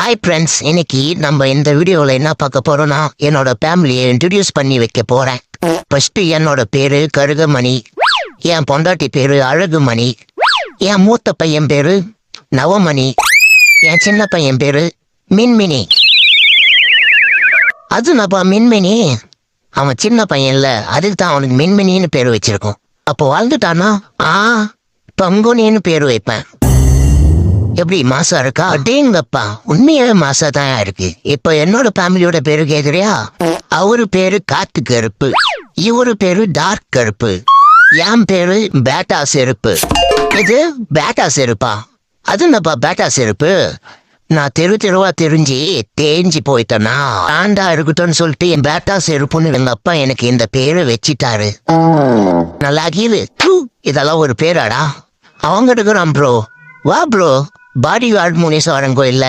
Hi friends, இன்னைக்கு நம்ம இந்த வீடியோவில் என்ன பார்க்க போறோம்னா என்னோட ஃபேமிலியை இன்ட்ரடியூஸ் பண்ணி வைக்க போறேன். ஃபர்ஸ்ட் என்னோட பேரு கருகமணி, என் பொண்டாட்டி பேரு அழகுமணி, என் மூத்த பையன் பேரு நவமணி, என் சின்ன பையன் பேரு மின்மினி. அது நம்ம மின்மினி, அவன் சின்ன பையன் இல்ல, அதுக்கு தான் அவனுக்கு மின்மினின்னு பேரு வச்சிருக்கோம். அப்போ வாழ்ந்துட்டானா பங்குனின்னு பேரு வைப்பேன். எப்படி மாசா இருக்கா? அடேங்கப்பா, உண்மையாவே மாசா தான் இருக்கு. இப்ப என்னோட ஃபேமிலியோட பேரு கேக்குறியா? அவரு பேரு காத்து கருப்பு, இவரு பேரு டார்க் கருப்பு, என் பேரு பேட்டா செருப்பு. இது பேட்டா செருப்பா? அது என்னப்பா பேட்டா செருப்பு? நான் தெருவா தெரிஞ்சு தேஞ்சு போயிட்டேனா ஆண்டா இருக்கட்டும்னு சொல்லிட்டு என் பேட்டா செருப்புன்னு எங்க அப்பா எனக்கு இந்த பேரை வச்சிட்டாரு. நல்லா கீழு இதெல்லாம் ஒரு பேராடா? அவங்க இருக்கிறான் ப்ரோ. வா ப்ரோ, பாடி கார்டு முனீஸ்வரன் கோயில்ல